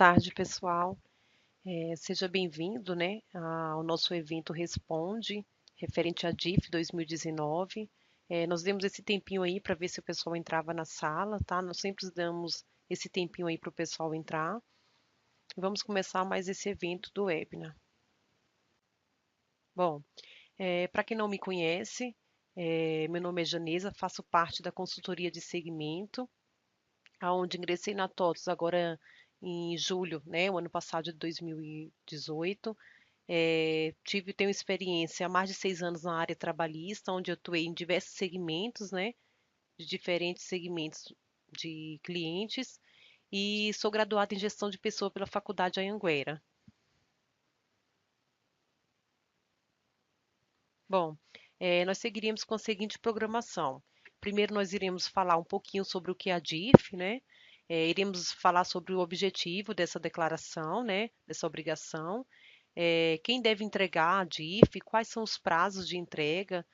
tarde, pessoal. Seja bem-vindo, né, ao nosso evento Responde, referente à DIF 2019. Nós demos esse tempinho aí para ver se o pessoal entrava na sala, tá? Nós sempre damos esse tempinho aí para o pessoal entrar. Vamos começar mais esse evento do webinar. Bom, para quem não me conhece, meu nome é Janesa, faço parte da consultoria de segmento, aonde ingressei na TOTVS agora em julho, né, o ano passado de 2018. Tenho experiência há mais de 6 anos na área trabalhista, onde eu atuei em diversos segmentos, né, de diferentes segmentos de clientes, e sou graduada em gestão de pessoa pela Faculdade Anhanguera. Bom, nós seguiríamos com a seguinte programação. Primeiro, nós iremos falar um pouquinho sobre o que é a DIF, né? Iremos falar sobre o objetivo dessa declaração, né? Dessa obrigação. Quem deve entregar a DIF, quais são os prazos de entrega,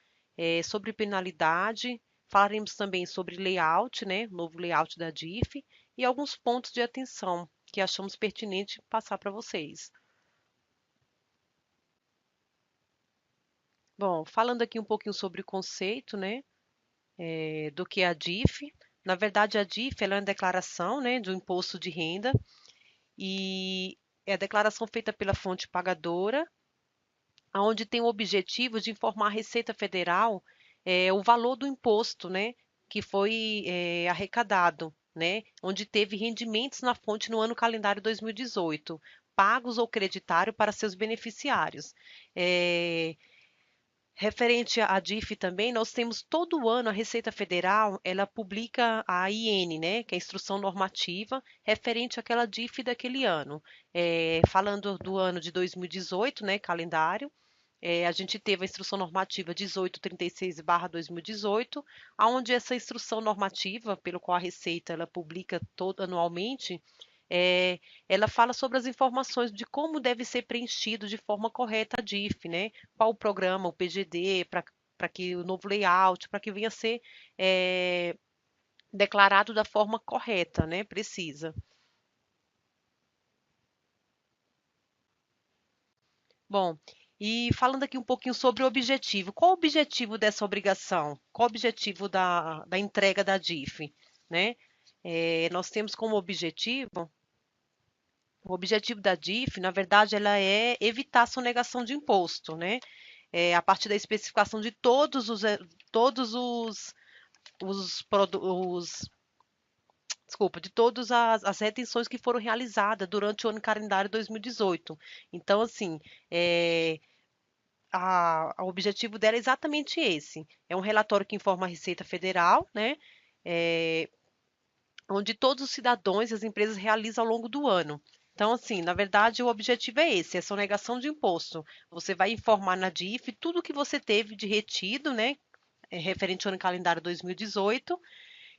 sobre penalidade. Falaremos também sobre layout, né? Novo layout da DIF e alguns pontos de atenção que achamos pertinente passar para vocês. Bom, falando aqui um pouquinho sobre o conceito, né? Do que é a DIF. Na verdade, a DIF ela é uma declaração, né, do imposto de renda e é a declaração feita pela fonte pagadora, onde tem o objetivo de informar a Receita Federal o valor do imposto, né, que foi arrecadado, né, onde teve rendimentos na fonte no ano calendário 2018, pagos ou creditário para seus beneficiários. Referente à DIF também, nós temos todo ano a Receita Federal, ela publica a IN, né, que é a Instrução Normativa, referente àquela DIF daquele ano. Falando do ano de 2018, né, calendário, a gente teve a Instrução Normativa 1836/2018, onde essa instrução normativa, pelo qual a Receita ela publica todo anualmente, é, ela fala sobre as informações de como deve ser preenchido de forma correta a DIF, né? Qual o programa, o PGD, para que o novo layout, para que venha a ser declarado da forma correta, né? Precisa. Bom, e falando aqui um pouquinho sobre o objetivo. Qual o objetivo dessa obrigação? Qual o objetivo da entrega da DIF, né? Nós temos como objetivo o objetivo da DIF, na verdade, ela é evitar a sonegação de imposto, né? A partir da especificação de todos os desculpa, de todas as retenções que foram realizadas durante o ano calendário 2018. Então, assim, o objetivo dela é exatamente esse. É um relatório que informa a Receita Federal, né? É, onde todos os cidadãos e as empresas realizam ao longo do ano. Então, assim, na verdade, o objetivo é esse, é a sonegação de imposto. Você vai informar na DIF tudo o que você teve de retido, né, referente ao ano calendário 2018,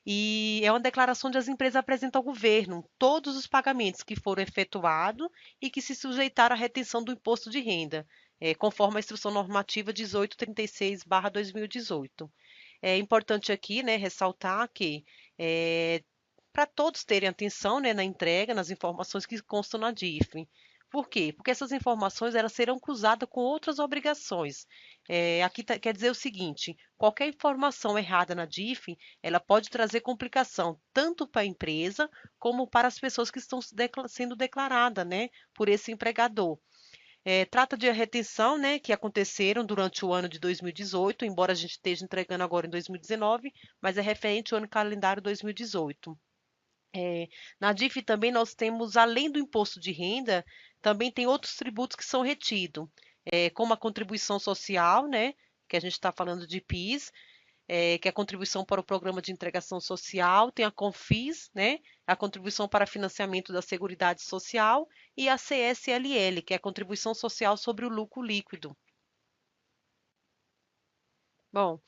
e é uma declaração onde as empresas apresentam ao governo todos os pagamentos que foram efetuados e que se sujeitaram à retenção do imposto de renda, conforme a Instrução Normativa 1836/2018. É importante aqui, né, ressaltar que para todos terem atenção, né, na entrega, nas informações que constam na DIF. Por quê? Porque essas informações elas serão cruzadas com outras obrigações. Aqui quer dizer o seguinte: qualquer informação errada na DIF, ela pode trazer complicação tanto para a empresa como para as pessoas que estão sendo declaradas, né, por esse empregador. Trata de retenção, né, que aconteceram durante o ano de 2018, embora a gente esteja entregando agora em 2019, mas é referente ao ano calendário 2018. Na DIF também nós temos, além do imposto de renda, também tem outros tributos que são retidos, como a contribuição social, né, que a gente está falando de PIS, que é a contribuição para o Programa de Integração Social, tem a CONFIS, né, a contribuição para financiamento da Seguridade Social, e a CSLL, que é a contribuição social sobre o lucro líquido. Bom,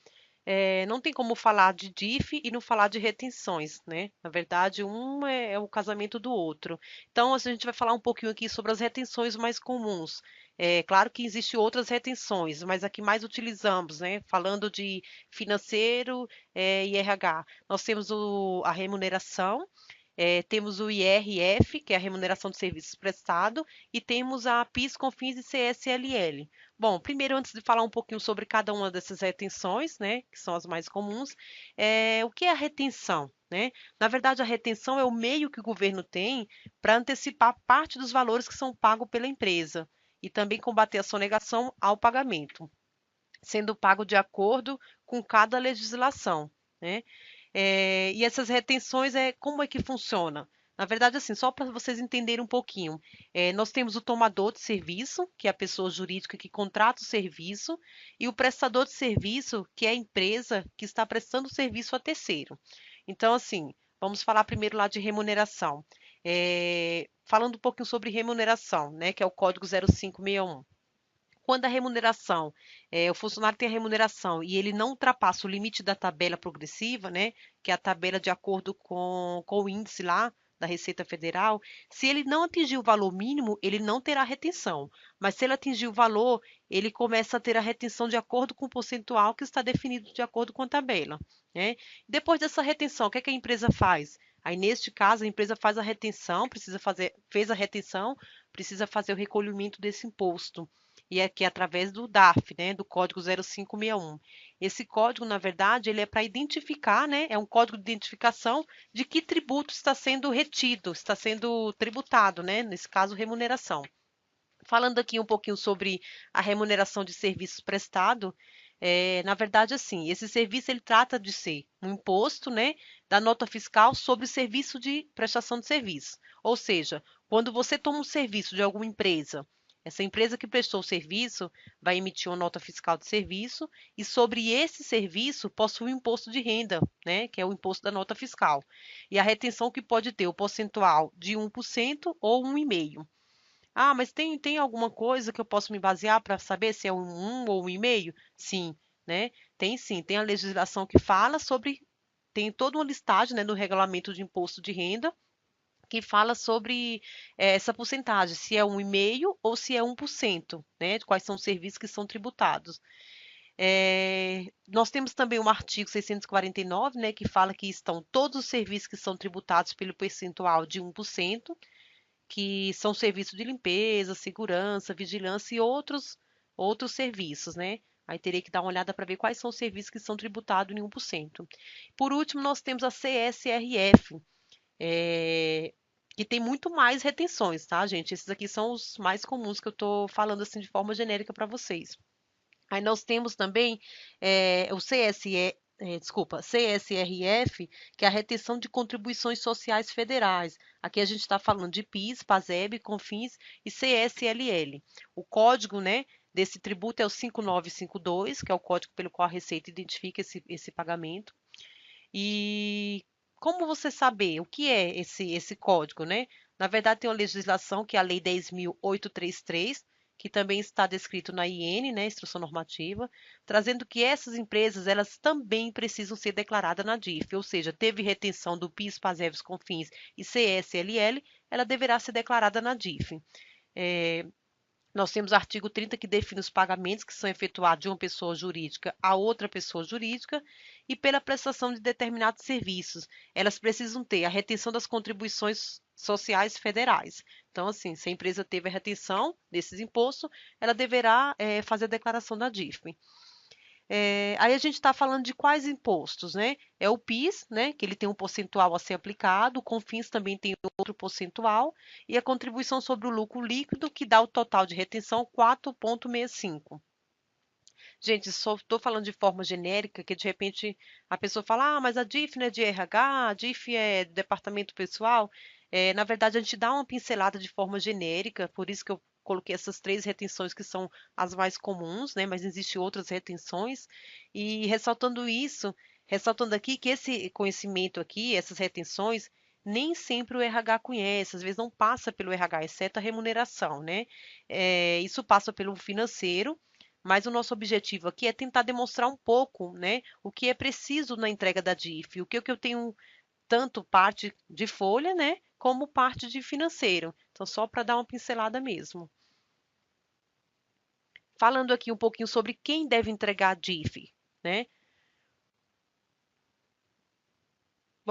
não tem como falar de DIF e não falar de retenções, né? Na verdade, um é o casamento do outro. Então, a gente vai falar um pouquinho aqui sobre as retenções mais comuns. É claro que existem outras retenções, mas a que mais utilizamos, né? Falando de financeiro, e RH, nós temos a remuneração, temos o IRF, que é a remuneração de serviços prestados, e temos a PIS, COFINS e CSLL. Bom, primeiro, antes de falar um pouquinho sobre cada uma dessas retenções, né, que são as mais comuns, o que é a retenção? Né? Na verdade, a retenção é o meio que o governo tem para antecipar parte dos valores que são pagos pela empresa e também combater a sonegação ao pagamento, sendo pago de acordo com cada legislação, né? E essas retenções, como é que funciona? Na verdade, assim, só para vocês entenderem um pouquinho, nós temos o tomador de serviço, que é a pessoa jurídica que contrata o serviço, e o prestador de serviço, que é a empresa que está prestando o serviço a terceiro. Então, assim, vamos falar primeiro lá de remuneração. Falando um pouquinho sobre remuneração, né, que é o código 0561. Quando a remuneração, o funcionário tem a remuneração e ele não ultrapassa o limite da tabela progressiva, né, que é a tabela de acordo com o índice lá da Receita Federal, se ele não atingir o valor mínimo, ele não terá retenção. Mas se ele atingir o valor, ele começa a ter a retenção de acordo com o percentual que está definido de acordo com a tabela, né? Depois dessa retenção, o que é que a empresa faz? Aí, neste caso, a empresa faz a retenção, fez a retenção, precisa fazer o recolhimento desse imposto e aqui através do DARF, né, do código 0561. Esse código, na verdade, ele é para identificar, né, é um código de identificação de que tributo está sendo retido, está sendo tributado, né, nesse caso, remuneração. Falando aqui um pouquinho sobre a remuneração de serviços prestados, na verdade, assim, esse serviço ele trata de ser um imposto, né, da nota fiscal sobre o serviço de prestação de serviço. Ou seja, quando você toma um serviço de alguma empresa, essa empresa que prestou o serviço vai emitir uma nota fiscal de serviço e sobre esse serviço possui um imposto de renda, né, que é o imposto da nota fiscal. E a retenção que pode ter o percentual de 1% ou 1,5%. Ah, mas tem alguma coisa que eu posso me basear para saber se é um ou 1,5? Sim, né? Tem sim. Tem a legislação que fala sobre, tem toda uma listagem, né, no regulamento de imposto de renda que fala sobre essa porcentagem, se é 1,5 ou se é 1%, né? De quais são os serviços que são tributados. Nós temos também o artigo 649, né, que fala que estão todos os serviços que são tributados pelo percentual de 1%, que são serviços de limpeza, segurança, vigilância e outros serviços, né? Aí teria que dar uma olhada para ver quais são os serviços que são tributados em 1%. Por último, nós temos a CSRF, que tem muito mais retenções, tá, gente? Esses aqui são os mais comuns que eu estou falando assim de forma genérica para vocês. Aí nós temos também o CSRF, que é a retenção de contribuições sociais federais. Aqui a gente está falando de PIS, PASEB, CONFINS e CSLL. O código, né, desse tributo é o 5952, que é o código pelo qual a Receita identifica esse pagamento. E como você saber o que é esse código, né? Na verdade, tem uma legislação que é a Lei 10.833, que também está descrito na IN, né, Instrução Normativa, trazendo que essas empresas elas também precisam ser declaradas na DIF, ou seja, teve retenção do PIS, PASEVS, CONFINS e CSLL, ela deverá ser declarada na DIF. Nós temos o artigo 30 que define os pagamentos que são efetuados de uma pessoa jurídica a outra pessoa jurídica e pela prestação de determinados serviços. Elas precisam ter a retenção das contribuições sociais federais. Então, assim, se a empresa teve a retenção desses impostos, ela deverá fazer a declaração da DIF. Aí a gente está falando de quais impostos, né? É o PIS, né? Que ele tem um percentual a ser aplicado, o CONFINS também tem outro percentual, e a contribuição sobre o lucro líquido, que dá o total de retenção 4,65. Gente, só estou falando de forma genérica, que de repente a pessoa fala, ah, mas a DIF não é de RH, a DIF é do departamento pessoal. Na verdade, a gente dá uma pincelada de forma genérica, por isso que eu coloquei essas três retenções que são as mais comuns, né? Mas existem outras retenções. E ressaltando isso, ressaltando aqui que esse conhecimento aqui, essas retenções, nem sempre o RH conhece, às vezes não passa pelo RH, exceto a remuneração, né? Isso passa pelo financeiro, mas o nosso objetivo aqui é tentar demonstrar um pouco, né, o que é preciso na entrega da DIF, o que eu tenho tanto parte de folha, né, como parte de financeiro. Então, só para dar uma pincelada mesmo. Falando aqui um pouquinho sobre quem deve entregar a DIF, né?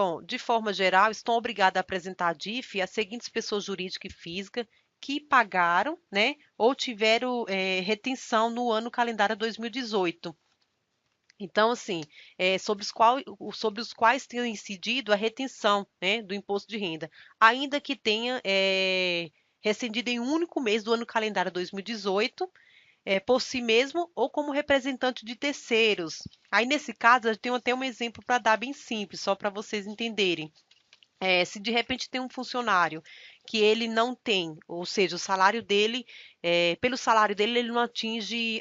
Bom, de forma geral, estão obrigadas a apresentar a DIF as seguintes pessoas jurídicas e físicas que pagaram, né, ou tiveram retenção no ano calendário 2018. Então, assim, sobre os quais tenha incidido a retenção, né, do imposto de renda, ainda que tenha rescindido em um único mês do ano calendário 2018, por si mesmo ou como representante de terceiros. Aí, nesse caso, eu tenho até um exemplo para dar bem simples, só para vocês entenderem. Se de repente tem um funcionário que ele não tem, ou seja, o salário dele, pelo salário dele, ele não atinge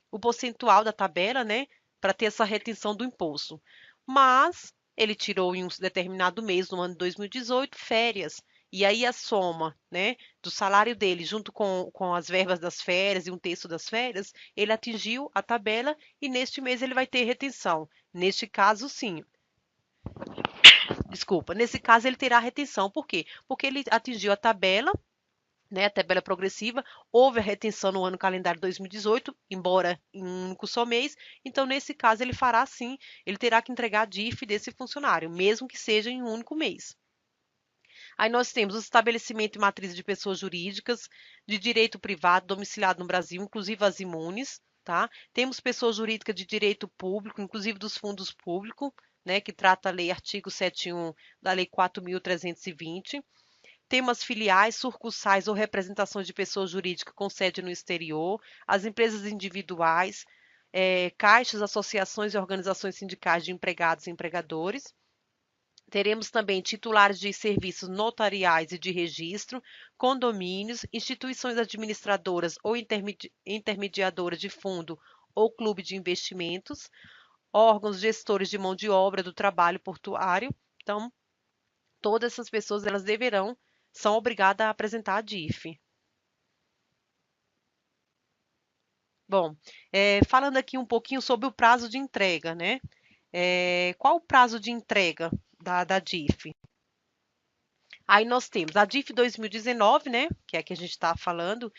o percentual da tabela, né, para ter essa retenção do imposto. Mas ele tirou em um determinado mês, no ano de 2018, férias. E aí a soma, né, do salário dele junto com as verbas das férias e um terço das férias, ele atingiu a tabela e neste mês ele vai ter retenção. Neste caso, sim. Desculpa, nesse caso ele terá retenção. Por quê? Porque ele atingiu a tabela, né, a tabela progressiva, houve a retenção no ano calendário 2018, embora em um único só mês, então nesse caso ele fará sim, ele terá que entregar a DIF desse funcionário, mesmo que seja em um único mês. Aí nós temos o estabelecimento e matriz de pessoas jurídicas de direito privado domiciliado no Brasil, inclusive as imunes, tá? Temos pessoas jurídicas de direito público, inclusive dos fundos públicos, né, que trata a lei artigo 71 da lei 4.320. Temos filiais, sucursais ou representações de pessoas jurídicas com sede no exterior, as empresas individuais, caixas, associações e organizações sindicais de empregados e empregadores. Teremos também titulares de serviços notariais e de registro, condomínios, instituições administradoras ou intermediadoras de fundo ou clube de investimentos, órgãos gestores de mão de obra do trabalho portuário. Então, todas essas pessoas elas são obrigadas a apresentar a DIF. Bom, falando aqui um pouquinho sobre o prazo de entrega, né? Qual o prazo de entrega da DIF? Aí nós temos a DIF 2019, né, que é a que a gente está falando,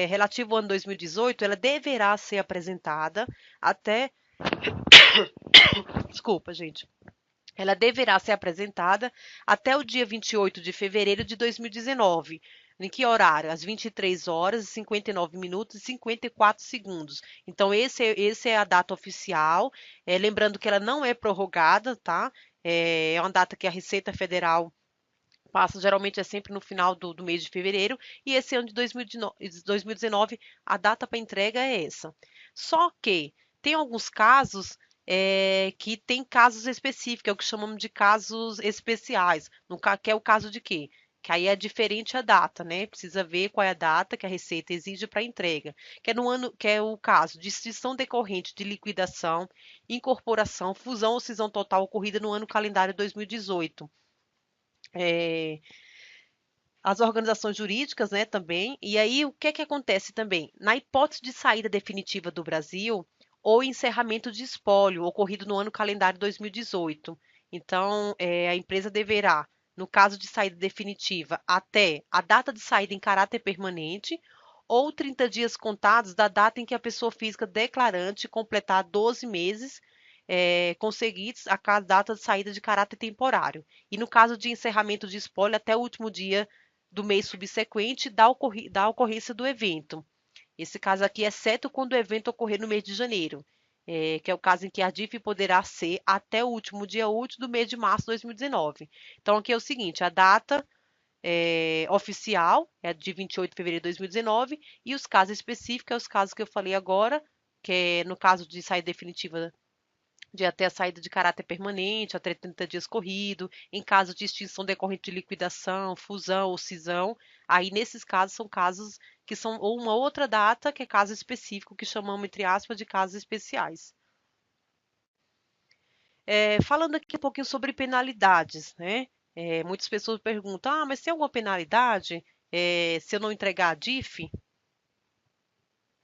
relativo ao ano 2018, ela deverá ser apresentada até. Desculpa, gente. Ela deverá ser apresentada até o dia 28 de fevereiro de 2019. Em que horário? Às 23 horas, 59 minutos e 54 segundos. Então, esse é a data oficial. Lembrando que ela não é prorrogada, tá? É uma data que a Receita Federal passa, geralmente é sempre no final do mês de fevereiro. E esse ano de 2019, a data para entrega é essa. Só que tem alguns casos que tem casos específicos, é o que chamamos de casos especiais. Que é o caso de quê? Que aí é diferente a data, né? Precisa ver qual é a data que a Receita exige para entrega. Que é no ano, que é o caso de extinção decorrente de liquidação, incorporação, fusão ou cisão total ocorrida no ano calendário 2018. As organizações jurídicas, né, também. E aí, o que é que acontece também? Na hipótese de saída definitiva do Brasil ou encerramento de espólio ocorrido no ano calendário 2018. Então, a empresa deverá, no caso de saída definitiva, até a data de saída em caráter permanente ou 30 dias contados da data em que a pessoa física declarante completar 12 meses conseguidos a cada data de saída de caráter temporário. E no caso de encerramento de espólio, até o último dia do mês subsequente da ocorrência do evento. Esse caso aqui, exceto quando o evento ocorrer no mês de janeiro, que é o caso em que a DIF poderá ser até o último dia útil do mês de março de 2019. Então, aqui é o seguinte, a data oficial é de 28 de fevereiro de 2019 e os casos específicos, os casos que eu falei agora, que é no caso de saída definitiva de até a saída de caráter permanente, até 30 dias corrido, em caso de extinção decorrente de liquidação, fusão ou cisão, aí nesses casos são casos que são ou uma outra data, que é caso específico, que chamamos, entre aspas, de casos especiais. Falando aqui um pouquinho sobre penalidades, né? Muitas pessoas perguntam, mas tem alguma penalidade se eu não entregar a DIF?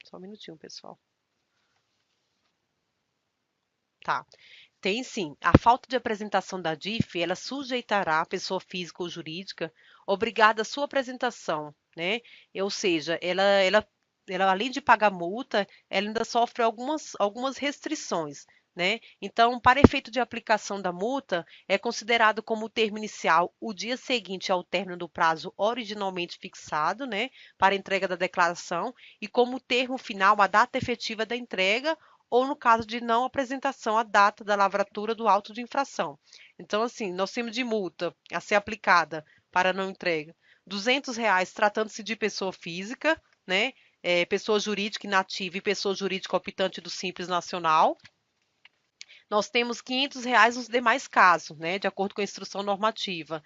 Só um minutinho, pessoal. Tá. Tem sim. A falta de apresentação da DIF, ela sujeitará a pessoa física ou jurídica obrigada à sua apresentação, né? Ou seja, ela além de pagar multa, ela ainda sofre algumas restrições. né? Então, para efeito de aplicação da multa, é considerado como termo inicial o dia seguinte ao término do prazo originalmente fixado, né, para entrega da declaração, e como termo final a data efetiva da entrega, ou no caso de não apresentação, a data da lavratura do auto de infração. Então, assim, nós temos de multa a ser aplicada para não entrega R$ 200 tratando-se de pessoa física, né? Pessoa jurídica inativa e pessoa jurídica optante do Simples Nacional. Nós temos R$ 500 nos demais casos, né? De acordo com a instrução normativa.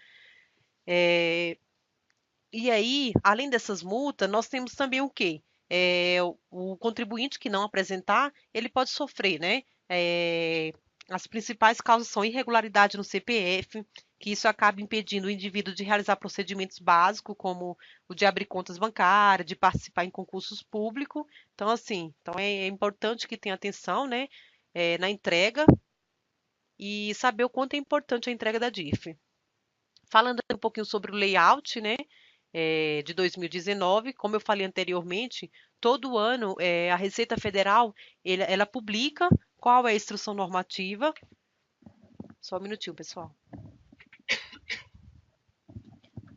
E aí, além dessas multas, nós temos também o quê? O contribuinte que não apresentar, ele pode sofrer, né? É, as principais causas são irregularidade no CPF, que isso acaba impedindo o indivíduo de realizar procedimentos básicos, como o de abrir contas bancárias, de participar em concursos públicos. Então, assim, é importante que tenha atenção, né? Na entrega e saber o quanto é importante a entrega da DIF. Falando um pouquinho sobre o layout, né? De 2019, como eu falei anteriormente, todo ano a Receita Federal ela publica qual é a instrução normativa. Só um minutinho, pessoal.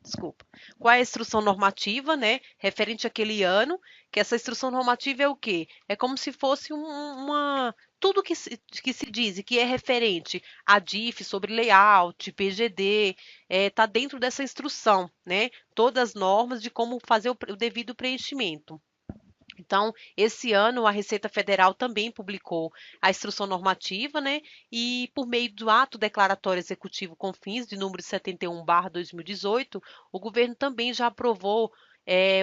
Desculpa. Qual é a instrução normativa, né, referente àquele ano, que essa instrução normativa é o quê? É como se fosse tudo que se diz e que é referente a DIF sobre layout, PGD, está dentro dessa instrução, né? Todas as normas de como fazer o devido preenchimento. Então, esse ano a Receita Federal também publicou a instrução normativa, né? E por meio do ato declaratório executivo com fins de número 71/2018, o governo também já aprovou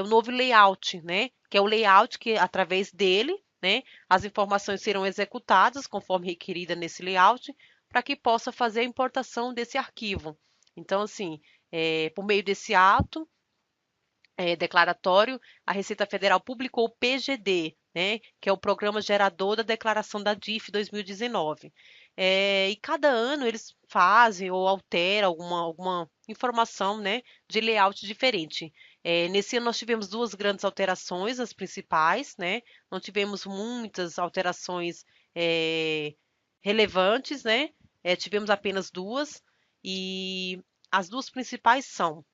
o novo layout, né? Que é o layout que, através dele, né, as informações serão executadas conforme requerida nesse layout, para que possa fazer a importação desse arquivo. Então, assim, por meio desse ato, declaratório, a Receita Federal publicou o PGD, né, que é o Programa Gerador da Declaração da DIF 2019. E cada ano eles fazem ou alteram alguma informação, né, de layout diferente. Nesse ano nós tivemos duas grandes alterações, as principais, né? Não tivemos muitas alterações relevantes, né? Tivemos apenas duas, e as duas principais são: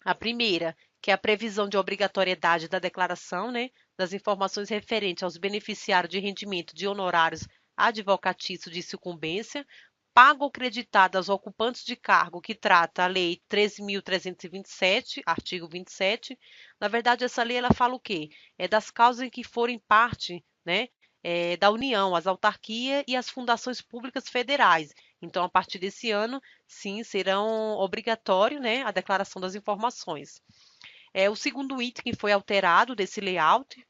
a primeira, que é a previsão de obrigatoriedade da declaração, né, das informações referentes aos beneficiários de rendimento de honorários advocatícios de sucumbência, pago ou creditado aos ocupantes de cargo, que trata a Lei 13.327, artigo 27. Na verdade, essa lei ela fala o quê? É das causas em que forem parte, né, da União, as autarquias e as fundações públicas federais. Então, a partir desse ano, sim, serão obrigatório, né, a declaração das informações. O segundo item que foi alterado desse layout,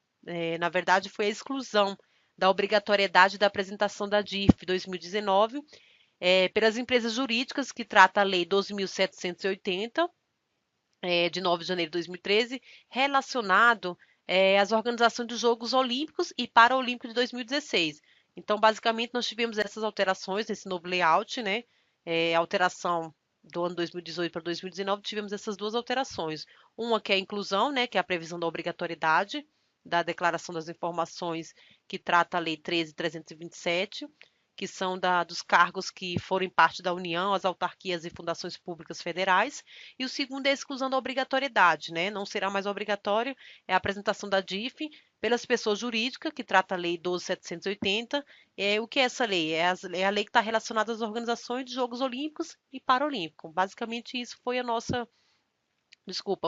na verdade, foi a exclusão da obrigatoriedade da apresentação da DIF 2019 pelas empresas jurídicas, que trata a Lei 12.780, de 9 de janeiro de 2013, relacionado às organizações dos Jogos Olímpicos e Paralímpicos de 2016. Então, basicamente, nós tivemos essas alterações nesse novo layout, né? Alteração do ano 2018 para 2019, tivemos essas duas alterações. Uma que é a inclusão, né, que é a previsão da obrigatoriedade da declaração das informações, que trata a Lei 13.327, que são dos cargos que forem parte da União, as autarquias e fundações públicas federais. E o segundo é a exclusão da obrigatoriedade, né? Não será mais obrigatório a apresentação da DIF pelas pessoas jurídicas, que trata a Lei 12.780. O que é essa lei? É a lei que está relacionada às organizações de Jogos Olímpicos e Paralímpicos. Basicamente, isso foi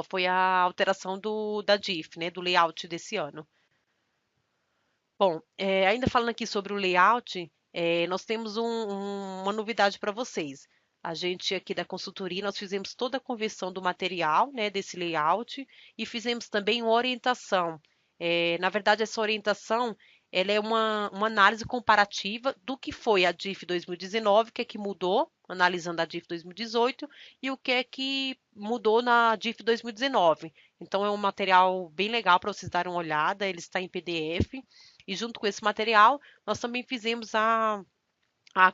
foi a alteração da DIF, né? Do layout desse ano. Bom, ainda falando aqui sobre o layout, nós temos uma novidade para vocês. A gente aqui da consultoria, nós fizemos toda a conversão do material, né, desse layout, e fizemos também uma orientação. Na verdade, essa orientação ela é uma análise comparativa do que foi a DIF 2019, o que é que mudou, analisando a DIF 2018, e o que é que mudou na DIF 2019. Então, é um material bem legal para vocês darem uma olhada, ele está em PDF. E junto com esse material, nós também fizemos a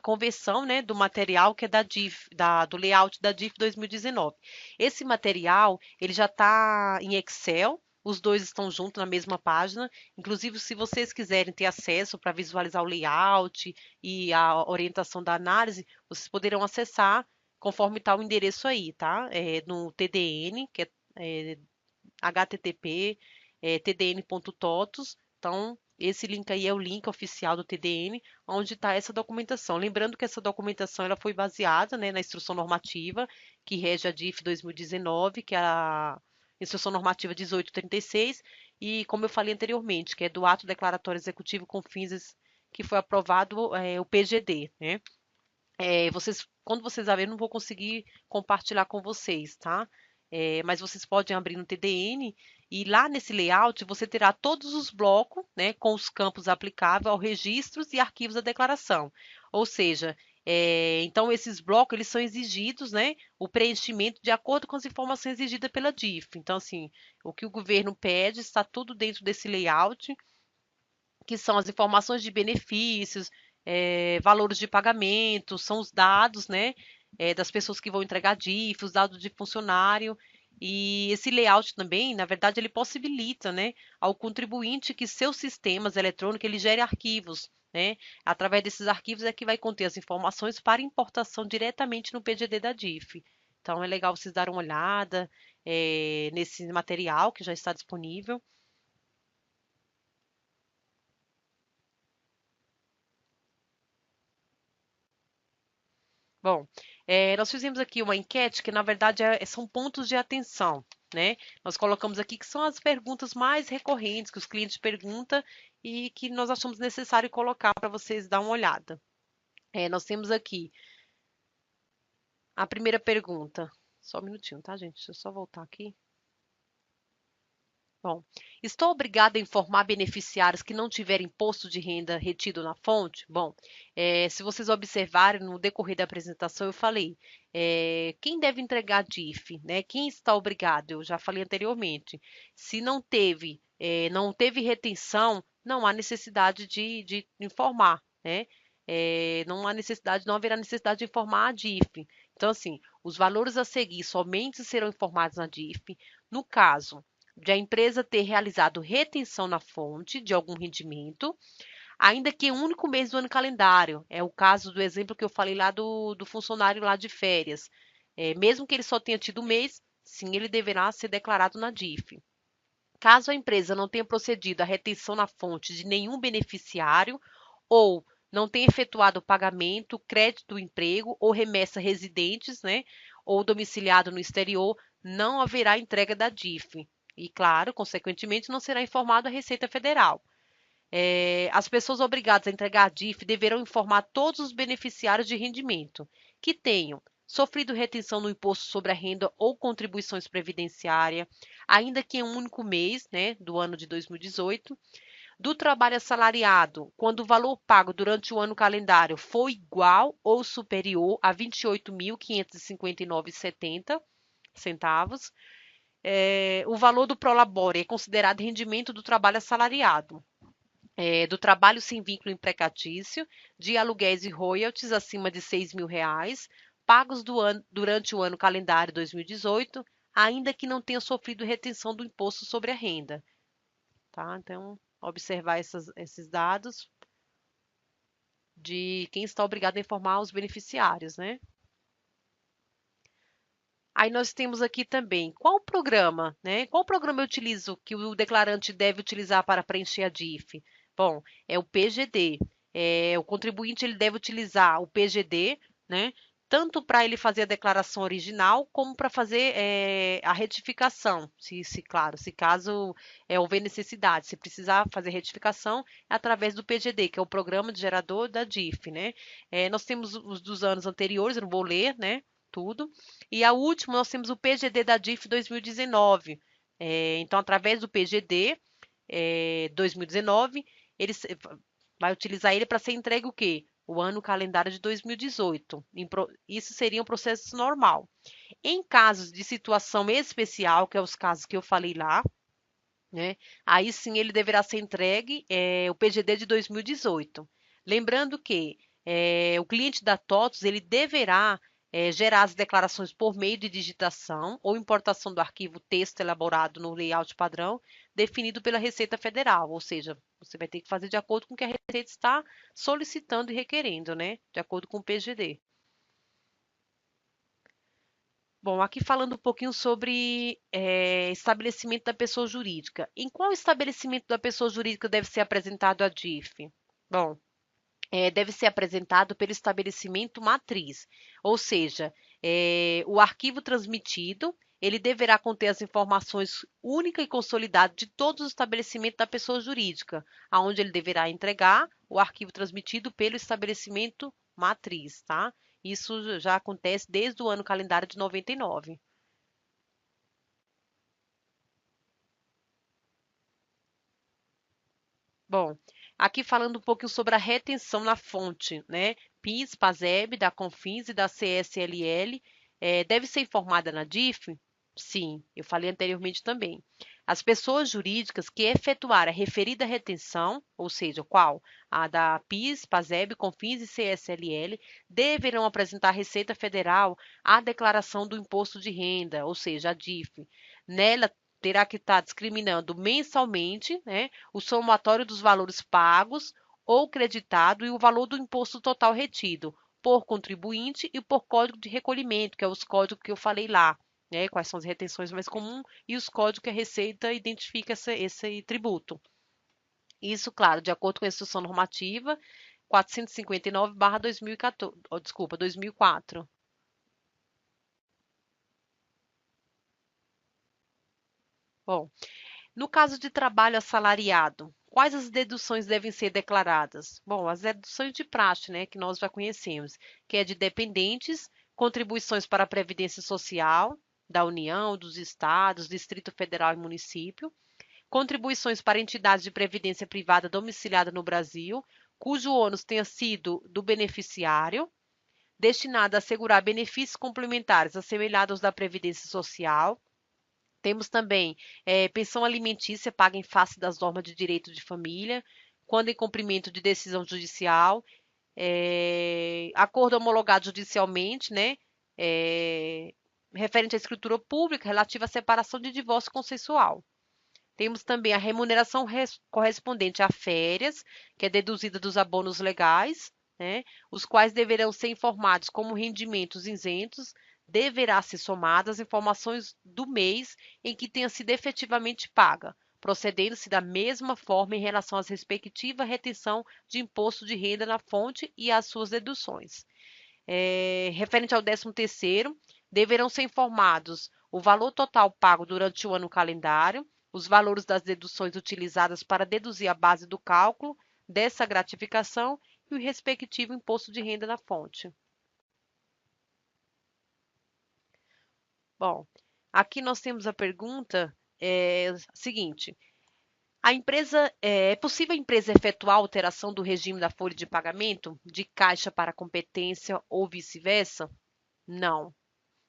conversão, né, do material que é da DIF, do layout da DIF 2019. Esse material, ele já está em Excel, os dois estão juntos na mesma página. Inclusive, se vocês quiserem ter acesso para visualizar o layout e a orientação da análise, vocês poderão acessar conforme está o endereço aí, tá? No TDN, que é http tdn.totos. Então, esse link aí é o link oficial do TDN, onde está essa documentação. Lembrando que essa documentação ela foi baseada, né, na instrução normativa que rege a DIF 2019, que é a instrução normativa 1836, e como eu falei anteriormente, que é do ato declaratório executivo com fins que foi aprovado o PGD, né? Quando vocês abrirem, eu não vou conseguir compartilhar com vocês, tá? Mas vocês podem abrir no TDN e lá nesse layout você terá todos os blocos, né, com os campos aplicáveis aos registros e arquivos da declaração. Ou seja, então esses blocos eles são exigidos, né, o preenchimento de acordo com as informações exigidas pela DIF. Então, assim, o que o governo pede está tudo dentro desse layout, que são as informações de benefícios, valores de pagamento, são os dados, né, das pessoas que vão entregar DIF, os dados de funcionário. E esse layout também, na verdade, ele possibilita, né, ao contribuinte que seus sistemas eletrônicos ele gere arquivos, né? Através desses arquivos é que vai conter as informações para importação diretamente no PGD da DIF. Então é legal vocês darem uma olhada nesse material que já está disponível. Bom, nós fizemos aqui uma enquete que, na verdade, são pontos de atenção, né? Nós colocamos aqui que são as perguntas mais recorrentes que os clientes perguntam e que nós achamos necessário colocar para vocês dar uma olhada. Nós temos aqui a primeira pergunta. Só um minutinho, tá, gente? Deixa eu só voltar aqui. Bom, estou obrigada a informar beneficiários que não tiverem imposto de renda retido na fonte? Bom, se vocês observarem no decorrer da apresentação, eu falei, quem deve entregar DIF, né? Quem está obrigado? Eu já falei anteriormente. Se não teve retenção, não há necessidade de informar, né? Não haverá necessidade de informar a DIF. Então, assim, os valores a seguir somente serão informados na DIF. No caso de a empresa ter realizado retenção na fonte de algum rendimento, ainda que em um único mês do ano calendário. É o caso do exemplo que eu falei lá do funcionário lá de férias. Mesmo que ele só tenha tido um mês, sim, ele deverá ser declarado na DIF. Caso a empresa não tenha procedido à retenção na fonte de nenhum beneficiário ou não tenha efetuado o pagamento, crédito do emprego ou remessa a residentes, né, ou domiciliado no exterior, não haverá entrega da DIF. E, claro, consequentemente, não será informado a Receita Federal. As pessoas obrigadas a entregar a DIF deverão informar todos os beneficiários de rendimento que tenham sofrido retenção no imposto sobre a renda ou contribuições previdenciárias, ainda que em um único mês, né, do ano de 2018, do trabalho assalariado, quando o valor pago durante o ano calendário for igual ou superior a R$ 28.559,70 centavos, o valor do prolabore é considerado rendimento do trabalho assalariado, do trabalho sem vínculo empregatício, de aluguéis e royalties acima de R$ 6.000, pagos durante o ano calendário 2018, ainda que não tenha sofrido retenção do imposto sobre a renda. Tá? Então, observar esses dados de quem está obrigado a informar os beneficiários, né? Aí nós temos aqui também, qual programa, né? Qual programa eu utilizo que o declarante deve utilizar para preencher a DIF? Bom, é o PGD. O contribuinte ele deve utilizar o PGD, né? Tanto para ele fazer a declaração original, como para fazer a retificação, claro, se caso houver necessidade, se precisar fazer retificação, é através do PGD, que é o Programa de Gerador da DIF, né? Nós temos os dos anos anteriores, eu não vou ler, né? Tudo. E a última, nós temos o PGD da DIF 2019. Então, através do PGD 2019, ele vai utilizar ele para ser entregue o quê? O ano calendário de 2018. Isso seria um processo normal. Em casos de situação especial, que é os casos que eu falei lá, né? Aí sim ele deverá ser entregue o PGD de 2018. Lembrando que o cliente da TOTUS ele deverá gerar as declarações por meio de digitação ou importação do arquivo texto elaborado no layout padrão definido pela Receita Federal, ou seja, você vai ter que fazer de acordo com o que a Receita está solicitando e requerendo, né? De acordo com o PGD. Bom, aqui falando um pouquinho sobre estabelecimento da pessoa jurídica. Em qual estabelecimento da pessoa jurídica deve ser apresentado a DIF? Bom, deve ser apresentado pelo estabelecimento matriz, ou seja, o arquivo transmitido, ele deverá conter as informações únicas e consolidadas de todos os estabelecimentos da pessoa jurídica, aonde ele deverá entregar o arquivo transmitido pelo estabelecimento matriz, tá? Isso já acontece desde o ano calendário de 99. Bom, aqui falando um pouquinho sobre a retenção na fonte, né? PIS, PASEB, da Confins e da CSLL, deve ser informada na DIF? Sim, eu falei anteriormente também. As pessoas jurídicas que efetuarem a referida retenção, ou seja, qual? A da PIS, PASEB, Confins e CSLL, deverão apresentar à Receita Federal a declaração do imposto de renda, ou seja, a DIF. Nela terá que estar discriminando mensalmente, né, o somatório dos valores pagos ou creditado e o valor do imposto total retido por contribuinte e por código de recolhimento, que é os códigos que eu falei lá, né, quais são as retenções mais comuns e os códigos que a Receita identifica esse tributo. Isso, claro, de acordo com a Instrução Normativa 459/2014, desculpa, 2004. Bom, no caso de trabalho assalariado, quais as deduções devem ser declaradas? Bom, as deduções de praxe, né, que nós já conhecemos, que é de dependentes, contribuições para a Previdência Social da União, dos Estados, Distrito Federal e município, contribuições para entidades de previdência privada domiciliada no Brasil, cujo ônus tenha sido do beneficiário, destinado a assegurar benefícios complementares assemelhados aos da Previdência Social. Temos também pensão alimentícia paga em face das normas de direito de família, quando em cumprimento de decisão judicial, acordo homologado judicialmente, né? é, referente à escritura pública relativa à separação de divórcio consensual. Temos também a remuneração correspondente a férias, que é deduzida dos abonos legais, né, os quais deverão ser informados como rendimentos isentos, deverá ser somadas as informações do mês em que tenha sido efetivamente paga, procedendo-se da mesma forma em relação às respectiva retenção de imposto de renda na fonte e às suas deduções. Referente ao 13º, deverão ser informados o valor total pago durante o ano calendário, os valores das deduções utilizadas para deduzir a base do cálculo dessa gratificação e o respectivo imposto de renda na fonte. Bom, aqui nós temos a pergunta seguinte: é possível a empresa efetuar alteração do regime da folha de pagamento de caixa para competência ou vice-versa? Não.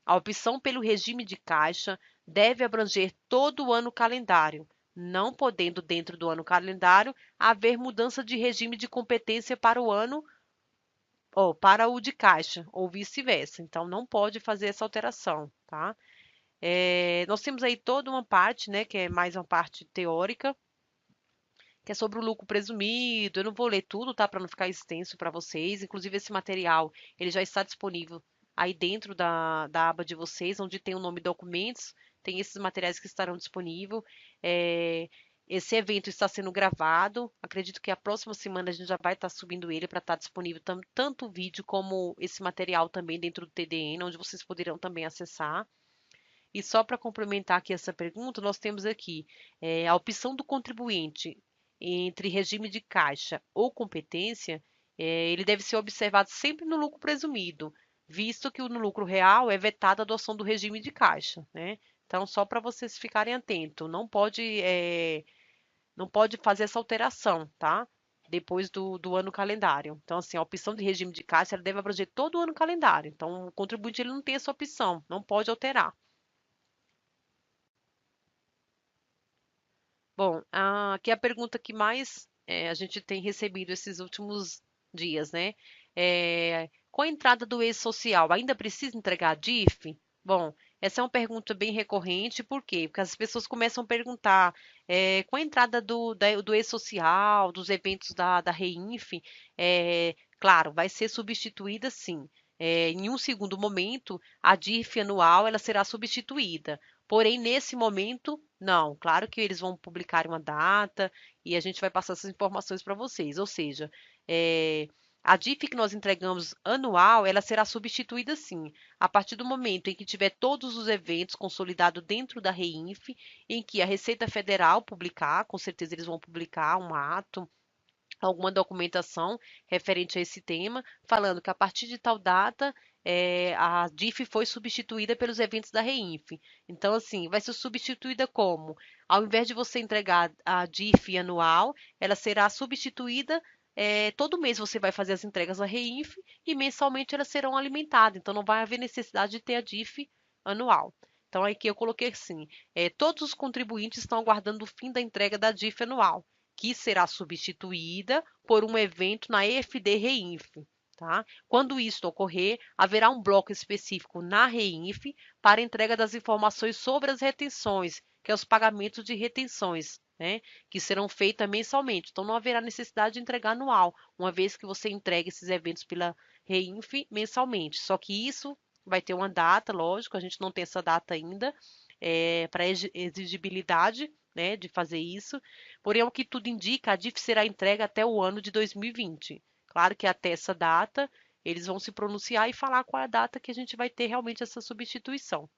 A opção pelo regime de caixa deve abranger todo o ano calendário, não podendo, dentro do ano calendário, haver mudança de regime de competência para o ano ou para o de caixa, ou vice-versa. Então, não pode fazer essa alteração, tá? Nós temos aí toda uma parte, né, que é mais uma parte teórica, que é sobre o lucro presumido. Eu não vou ler tudo, tá, para não ficar extenso para vocês. Inclusive, esse material, ele já está disponível aí dentro da aba de vocês, onde tem o nome documentos, tem esses materiais que estarão disponíveis. Esse evento está sendo gravado. Acredito que a próxima semana a gente já vai estar subindo ele para estar disponível tanto o vídeo como esse material também dentro do TDN, onde vocês poderão também acessar. E só para complementar aqui essa pergunta, nós temos aqui a opção do contribuinte entre regime de caixa ou competência, ele deve ser observado sempre no lucro presumido, visto que no lucro real é vetada a adoção do regime de caixa, né? Então, só para vocês ficarem atentos, não pode fazer essa alteração, tá? Depois do ano calendário. Então, assim, a opção de regime de caixa ela deve abranger todo o ano calendário. Então, o contribuinte ele não tem essa opção, não pode alterar. Bom, aqui é a pergunta que mais a gente tem recebido esses últimos dias, né? Com a entrada do e-social, ainda precisa entregar a DIF? Bom, essa é uma pergunta bem recorrente, por quê? Porque as pessoas começam a perguntar, com a entrada do e-social, dos eventos da Reinf, claro, vai ser substituída sim. Em um segundo momento, a DIF anual ela será substituída. Porém, nesse momento, não. Claro que eles vão publicar uma data e a gente vai passar essas informações para vocês. Ou seja, a DIF que nós entregamos anual, ela será substituída sim, a partir do momento em que tiver todos os eventos consolidados dentro da Reinf, em que a Receita Federal publicar, com certeza eles vão publicar um ato, alguma documentação referente a esse tema, falando que a partir de tal data a DIF foi substituída pelos eventos da Reinf. Então, assim, vai ser substituída como? Ao invés de você entregar a DIF anual, ela será substituída. Todo mês você vai fazer as entregas à Reinf e mensalmente elas serão alimentadas. Então, não vai haver necessidade de ter a DIF anual. Então, aqui eu coloquei assim: todos os contribuintes estão aguardando o fim da entrega da DIF anual, que será substituída por um evento na EFD Reinf. Tá? Quando isso ocorrer, haverá um bloco específico na Reinf para entrega das informações sobre as retenções, que é os pagamentos de retenções, né? Que serão feitas mensalmente. Então, não haverá necessidade de entregar anual, uma vez que você entregue esses eventos pela Reinf mensalmente. Só que isso vai ter uma data, lógico, a gente não tem essa data ainda, para exigibilidade, né, de fazer isso. Porém, o que tudo indica, a DIF será entregue até o ano de 2020. Claro que até essa data, eles vão se pronunciar e falar qual é a data que a gente vai ter realmente essa substituição.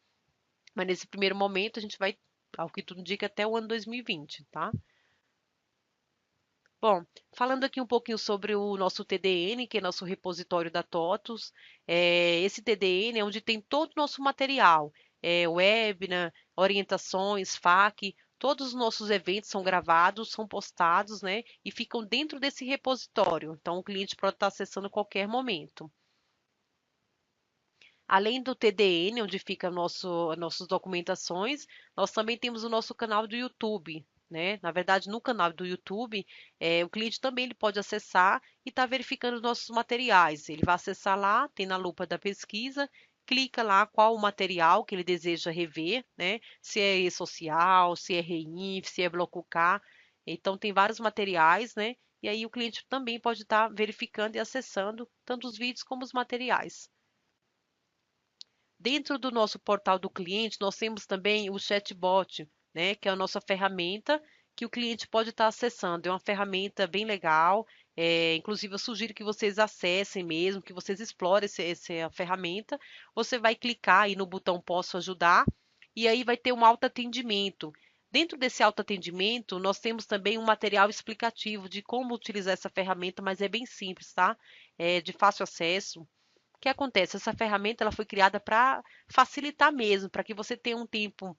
Mas nesse primeiro momento, a gente vai, ao que tudo indica, até o ano 2020, tá? Bom, falando aqui um pouquinho sobre o nosso TDN, que é nosso repositório da TOTUS, esse TDN é onde tem todo o nosso material, webinar, orientações, FAQ, todos os nossos eventos são gravados, são postados, né, e ficam dentro desse repositório. Então, o cliente pode estar acessando a qualquer momento. Além do TDN, onde fica nossas documentações, nós também temos o nosso canal do YouTube, né? Na verdade, no canal do YouTube, o cliente também ele pode acessar e estar verificando os nossos materiais. Ele vai acessar lá, tem na lupa da pesquisa, clica lá qual o material que ele deseja rever, né? Se é e-social, se é REINF, se é Bloco K. Então, tem vários materiais, né? E aí o cliente também pode estar verificando e acessando tanto os vídeos como os materiais. Dentro do nosso portal do cliente, nós temos também o chatbot, né, que é a nossa ferramenta que o cliente pode estar acessando. É uma ferramenta bem legal. Inclusive, eu sugiro que vocês acessem mesmo, que vocês explorem essa ferramenta. Você vai clicar aí no botão Posso Ajudar e aí vai ter um autoatendimento. Dentro desse autoatendimento, nós temos também um material explicativo de como utilizar essa ferramenta, mas é bem simples, tá? É de fácil acesso. O que acontece? Essa ferramenta ela foi criada para facilitar mesmo, para que você tenha um tempo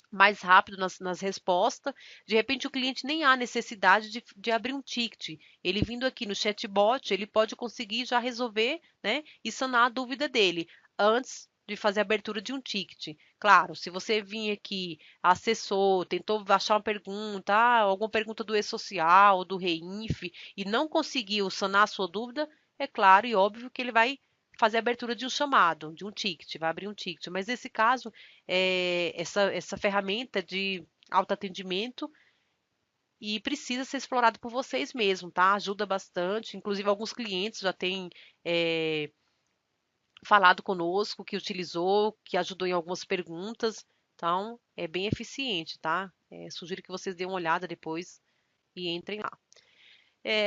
mais rápido nas respostas. De repente, o cliente nem há necessidade de abrir um ticket. Ele vindo aqui no chatbot, ele pode conseguir já resolver, né, e sanar a dúvida dele antes de fazer a abertura de um ticket. Claro, se você vir aqui, acessou, tentou achar uma pergunta, alguma pergunta do e-social, do REINF, e não conseguiu sanar a sua dúvida, é claro e óbvio que ele vai fazer a abertura de um chamado, de um ticket, vai abrir um ticket. Mas nesse caso, essa ferramenta de autoatendimento e precisa ser explorado por vocês mesmos, tá? Ajuda bastante. Inclusive, alguns clientes já têm falado conosco que utilizou, que ajudou em algumas perguntas. Então, é bem eficiente, tá? Sugiro que vocês dêem uma olhada depois e entrem lá.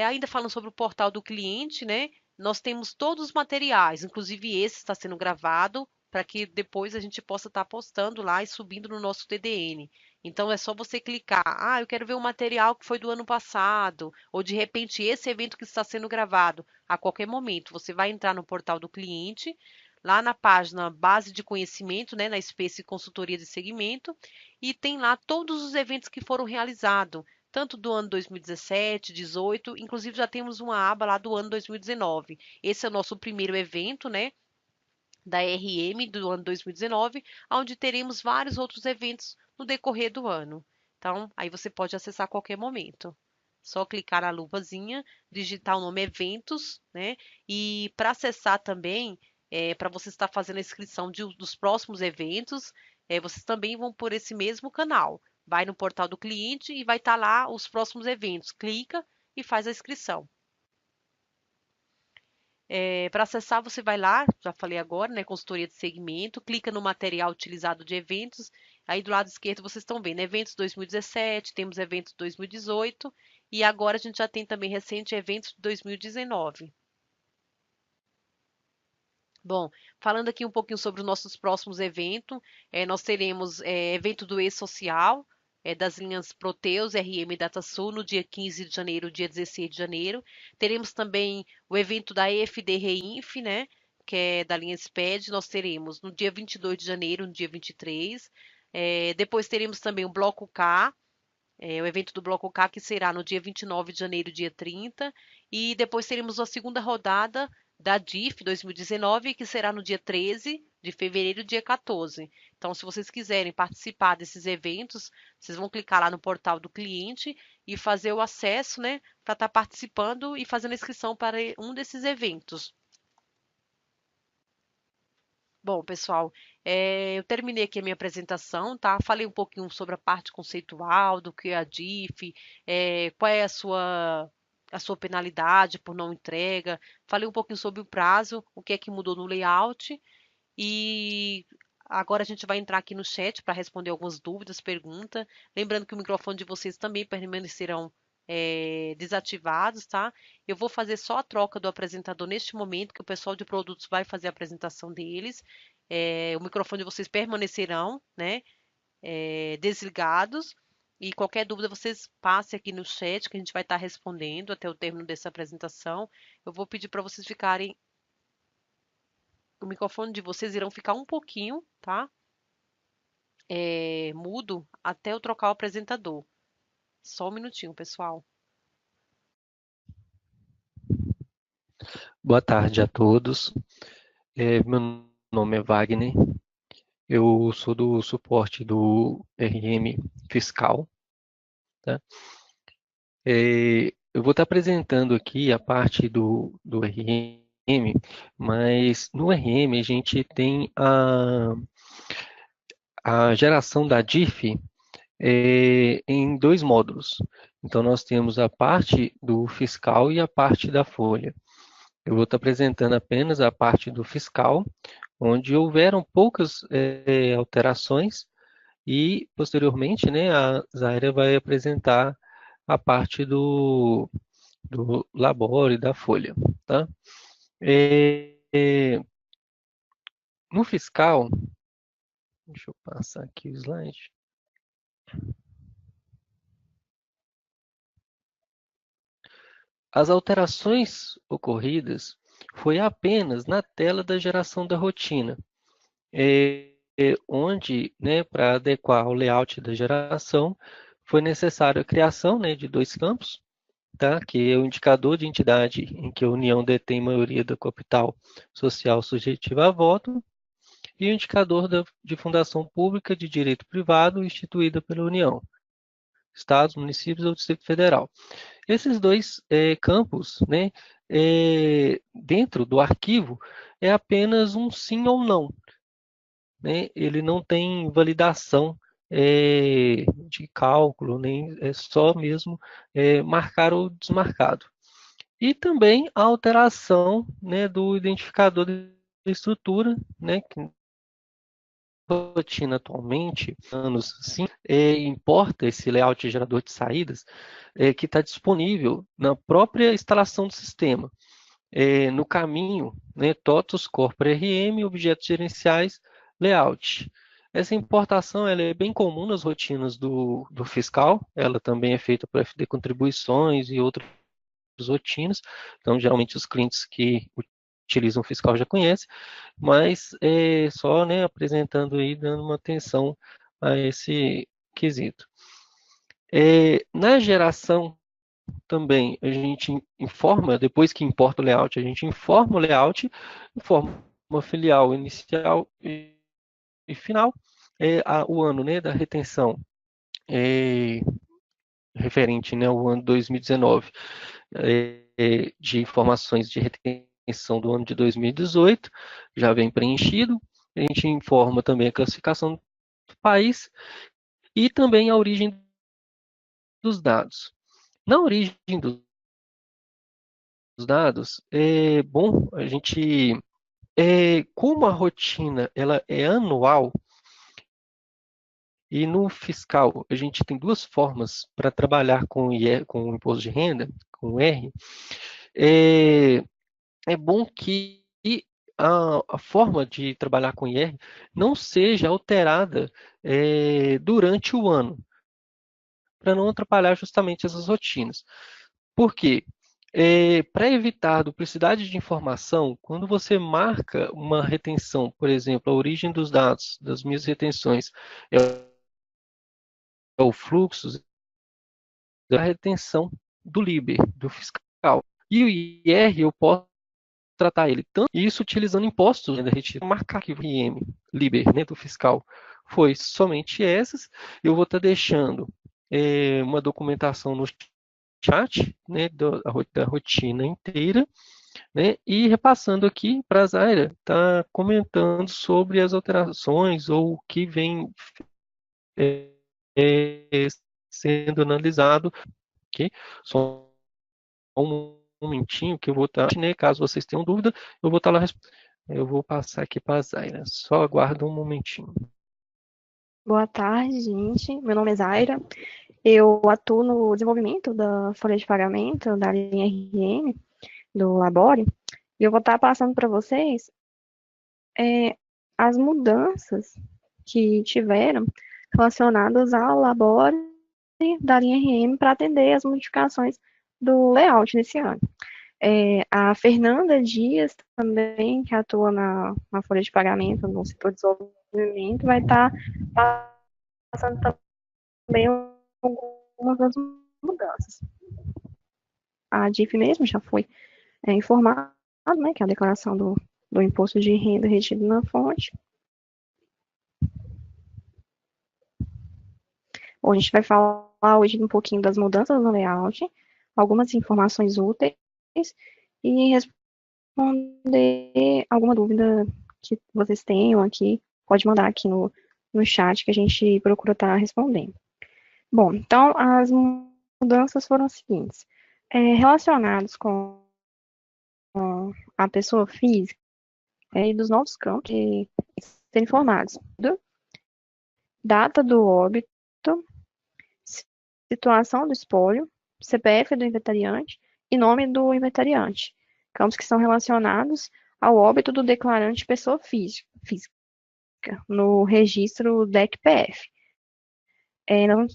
Ainda falando sobre o portal do cliente, né? Nós temos todos os materiais, inclusive esse está sendo gravado para que depois a gente possa estar postando lá e subindo no nosso TDN. Então é só você clicar, eu quero ver o material que foi do ano passado, ou de repente esse evento que está sendo gravado. A qualquer momento você vai entrar no portal do cliente, lá na página base de conhecimento, né, na Space Consultoria de Segmento, e tem lá todos os eventos que foram realizados tanto do ano 2017, 18, inclusive já temos uma aba lá do ano 2019. Esse é o nosso primeiro evento, né, da RM do ano 2019, onde teremos vários outros eventos no decorrer do ano. Então, aí você pode acessar a qualquer momento, Só clicar na luvazinha, digitar o nome Eventos, né? E para acessar também, para você estar fazendo a inscrição dos próximos eventos, vocês também vão por esse mesmo canal. Vai no portal do cliente e vai estar lá os próximos eventos. Clica e faz a inscrição. Para acessar, você vai lá, já falei agora, né? Consultoria de segmento, clica no material utilizado de eventos. Aí do lado esquerdo vocês estão vendo eventos 2017, temos eventos 2018 e agora a gente já tem também recente eventos de 2019. Bom, falando aqui um pouquinho sobre os nossos próximos eventos, nós teremos evento do E-Social, das linhas Proteus, RM e DataSul, no dia 15 de janeiro, dia 16 de janeiro. Teremos também o evento da EFD Reinf, né, que é da linha SPED, nós teremos no dia 22 de janeiro, no dia 23. Depois teremos também o Bloco K, o evento do Bloco K, que será no dia 29 de janeiro, dia 30. E depois teremos a segunda rodada da DIF 2019, que será no dia 13 de fevereiro, dia 14. Então, se vocês quiserem participar desses eventos, vocês vão clicar lá no portal do cliente e fazer o acesso, né, para estar participando e fazendo a inscrição para um desses eventos. Bom, pessoal, eu terminei aqui a minha apresentação, tá? Falei um pouquinho sobre a parte conceitual, do que é a DIF, qual é a sua penalidade por não entrega. Falei um pouquinho sobre o prazo, o que é que mudou no layout. E agora a gente vai entrar aqui no chat para responder algumas dúvidas, perguntas. Lembrando que o microfone de vocês também permanecerão desativados, tá? Eu vou fazer só a troca do apresentador neste momento, que o pessoal de produtos vai fazer a apresentação deles. O microfone de vocês permanecerão, né, desligados. E qualquer dúvida vocês passem aqui no chat, que a gente vai estar respondendo até o término dessa apresentação. Eu vou pedir para vocês ficarem. O microfone de vocês irão ficar um pouquinho, tá? Mudo até eu trocar o apresentador. Só um minutinho, pessoal. Boa tarde a todos. Meu nome é Wagner. Eu sou do suporte do RM Fiscal, tá? Eu vou estar apresentando aqui a parte do RM, mas no RM a gente tem a geração da DIF em dois módulos. Então, nós temos a parte do fiscal e a parte da folha. Eu vou estar apresentando apenas a parte do fiscal, onde houveram poucas alterações e, posteriormente, né, a Zaira vai apresentar a parte do labore e da folha. Tá? No fiscal, deixa eu passar aqui o slide. As alterações ocorridas foi apenas na tela da geração da rotina, onde, né, para adequar ao layout da geração, foi necessária a criação, né, de dois campos, tá, que é o indicador de entidade em que a União detém maioria do capital social subjetiva a voto, e o indicador de fundação pública de direito privado instituída pela União, Estados, municípios ou Distrito Federal. Esses dois campos, né, dentro do arquivo, é apenas um sim ou não, né? Ele não tem validação de cálculo, nem é só mesmo marcar ou desmarcado. E também a alteração, né, do identificador de estrutura, né, que rotina atualmente, anos sim, importa esse layout gerador de saídas que está disponível na própria instalação do sistema. No caminho, né, TOTOS, Corpora RM, objetos gerenciais, layout. Essa importação ela é bem comum nas rotinas do fiscal, ela também é feita por FD contribuições e outras rotinas, então geralmente os clientes que utilizam o fiscal já conhecem, mas só, né, apresentando aí, dando uma atenção a esse quesito. Na geração também a gente informa, depois que importa o layout, a gente informa o layout, informa uma filial inicial e final, o ano, né, da retenção referente, né, ao ano 2019, de informações de retenção do ano de 2018, já vem preenchido. A gente informa também a classificação do país e também a origem dos dados. Na origem dos dados, é bom a gente, como a rotina ela é anual, e no fiscal a gente tem duas formas para trabalhar com com o imposto de renda, com o R, é, é bom que a forma de trabalhar com IR não seja alterada durante o ano, para não atrapalhar justamente essas rotinas. Por quê? Para evitar duplicidade de informação, quando você marca uma retenção, por exemplo, a origem dos dados das minhas retenções é o fluxo da retenção do LIBER, do fiscal. E o IR eu posso tratar ele tanto, isso utilizando impostos, né, marcar que o IM, LIBER, né, do fiscal, foi somente essas. Eu vou estar deixando uma documentação no chat, né, da rotina inteira, né, e repassando aqui para a Zaira, tá comentando sobre as alterações ou o que vem é, sendo analisado, ok? Só um momentinho que eu vou estar, né, caso vocês tenham dúvida, eu vou estar lá, eu vou passar aqui para a Zaira, só aguarda um momentinho. Boa tarde, gente. Meu nome é Zaira. Eu atuo no desenvolvimento da folha de pagamento da linha RN, do Labore, e eu vou estar passando para vocês as mudanças que tiveram relacionadas ao Labore da linha RM para atender as modificações do layout nesse ano. A Fernanda Dias, também, que atua na folha de pagamento, no setor de desenvolvimento, vai estar passando também algumas das mudanças. A DIF mesmo já foi informado, né, que é a declaração do imposto de renda retido na fonte. Bom, a gente vai falar hoje um pouquinho das mudanças no layout, algumas informações úteis e responder alguma dúvida que vocês tenham aqui, pode mandar aqui no chat que a gente procura estar respondendo. Bom, então as mudanças foram as seguintes. Relacionados com a pessoa física e dos novos campos que serem informados. Data do óbito, situação do espólio, CPF do inventariante e nome do inventariante. Campos que são relacionados ao óbito do declarante pessoa física no registro DEC-PF.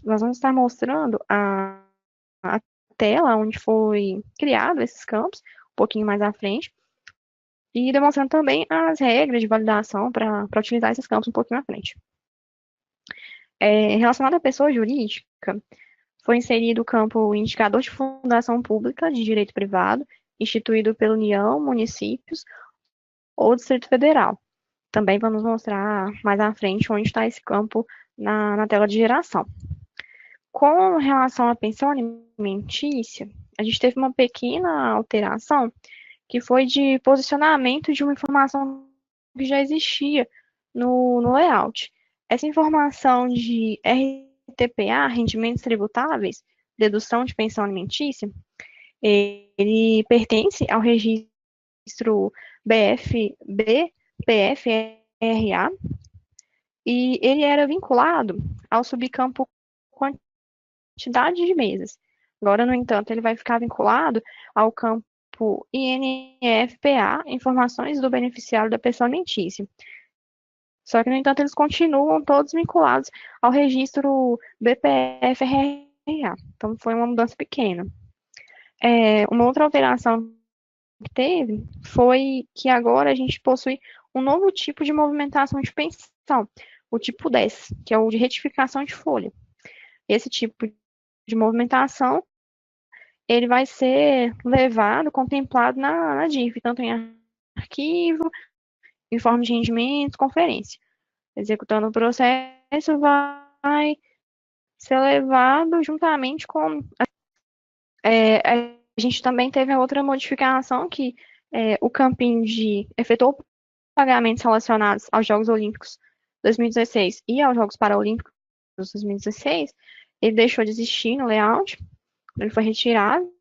Nós vamos estar mostrando a tela onde foi criado esses campos, um pouquinho mais à frente, e demonstrando também as regras de validação para utilizar esses campos um pouquinho à frente. Relacionado à pessoa jurídica, foi inserido o campo indicador de fundação pública de direito privado, instituído pela União, municípios ou Distrito Federal. Também vamos mostrar mais à frente onde está esse campo na tela de geração. Com relação à pensão alimentícia, a gente teve uma pequena alteração, que foi de posicionamento de uma informação que já existia no layout. Essa informação de RTPA, rendimentos tributáveis, dedução de pensão alimentícia, ele pertence ao registro BFB, PFRA, e ele era vinculado ao subcampo quantidade de meses. Agora, no entanto, ele vai ficar vinculado ao campo INFPA, informações do beneficiário da pensão alimentícia. Só que, no entanto, eles continuam todos vinculados ao registro BPF-RA. Então, foi uma mudança pequena. Uma outra alteração que teve foi que agora a gente possui um novo tipo de movimentação de pensão, o tipo 10, que é o de retificação de folha. Esse tipo de movimentação, ele vai ser levado, contemplado na DIF, tanto em arquivo, informe de rendimento, conferência. Executando o processo, vai ser levado juntamente com... a gente também teve a outra modificação que o campinho efetuou pagamentos relacionados aos Jogos Olímpicos 2016 e aos Jogos Paralímpicos 2016, ele deixou de existir no layout, ele foi retirado,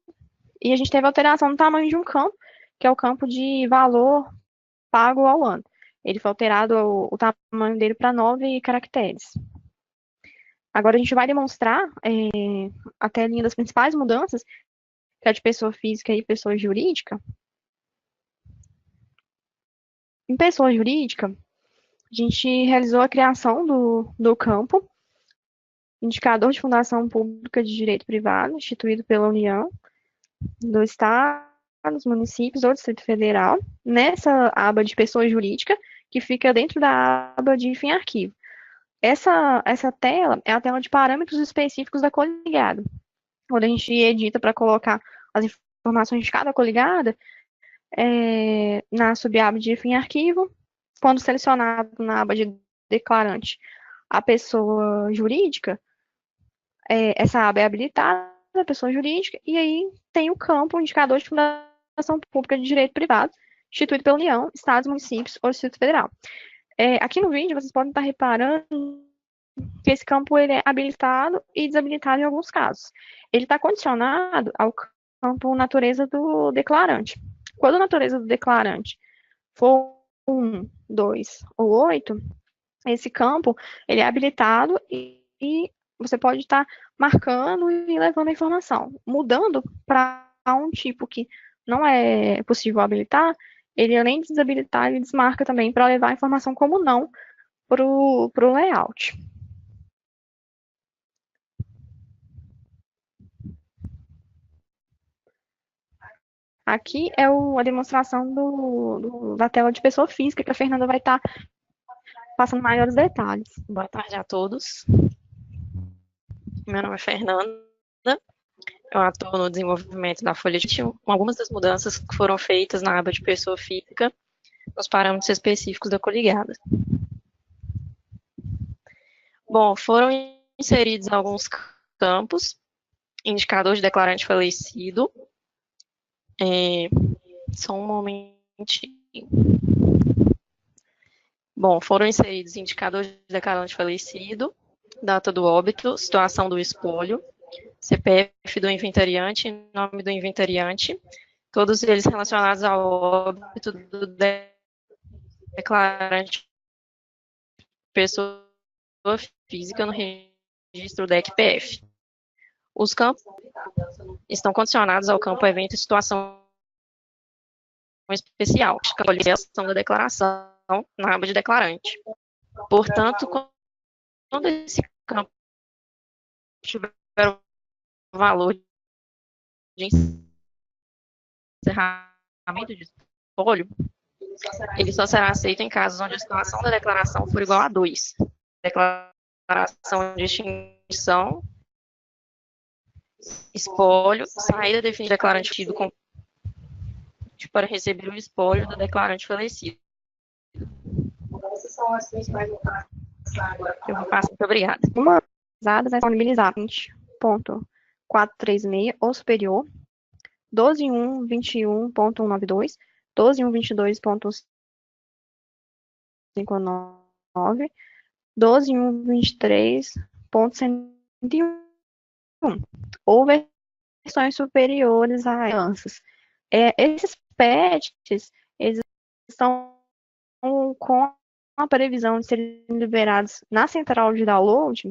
e a gente teve alteração no tamanho de um campo, que é o campo de valor pago ao ano. Ele foi alterado o tamanho dele para 9 caracteres. Agora a gente vai demonstrar a telinha das principais mudanças, que é de pessoa física e pessoa jurídica. Em pessoa jurídica, a gente realizou a criação do campo, indicador de fundação pública de direito privado, instituído pela União, do Estado, dos municípios ou Distrito Federal, nessa aba de pessoa jurídica, que fica dentro da aba de fim arquivo. Essa tela é a tela de parâmetros específicos da coligada. Quando a gente edita para colocar as informações de cada coligada, na subaba de fim arquivo, quando selecionado na aba de declarante a pessoa jurídica, essa aba é habilitada, a pessoa jurídica, e aí tem o campo indicador de fundação pública de direito privado, instituído pela União, Estados, municípios ou Distrito Federal. Aqui no vídeo, vocês podem estar reparando que esse campo ele é habilitado e desabilitado em alguns casos. Ele está condicionado ao campo natureza do declarante. Quando a natureza do declarante for 1, 2 ou 8, esse campo ele é habilitado e você pode estar marcando e levando a informação. Mudando para um tipo que não é possível habilitar, ele além de desabilitar, ele desmarca também para levar a informação como não para o layout. Aqui é a demonstração da tela de pessoa física, que a Fernanda vai estar passando maiores detalhes. Boa tarde a todos. Meu nome é Fernanda. Eu atuo no desenvolvimento da folha de algumas das mudanças que foram feitas na aba de pessoa física, nos parâmetros específicos da coligada. Bom, foram inseridos alguns campos, indicador de declarante falecido. Só um momentinho. Bom, foram inseridos indicadores de declarante falecido, data do óbito, situação do espólio, CPF do inventariante, nome do inventariante, todos eles relacionados ao óbito do declarante pessoa física no registro DEC-PF. Os campos estão condicionados ao campo evento e situação especial, a avaliação da declaração na aba de declarante. Portanto, quando esse campo tiver o valor de encerramento de espólio, ele só será aceito em casos onde a situação da declaração for igual a 2. Declaração de extinção, espólio, saída definida do declarante tido para receber o espólio do declarante falecido. Essas são as principais mudanças. Eu vou passar. Muito obrigada. Uma usadas é disponibilizar 20.436 ou superior, 12.121.192, 12.122.159, 12.123.101 ou versões superiores a crianças. Esses patches, eles estão com a previsão de serem liberados na central de download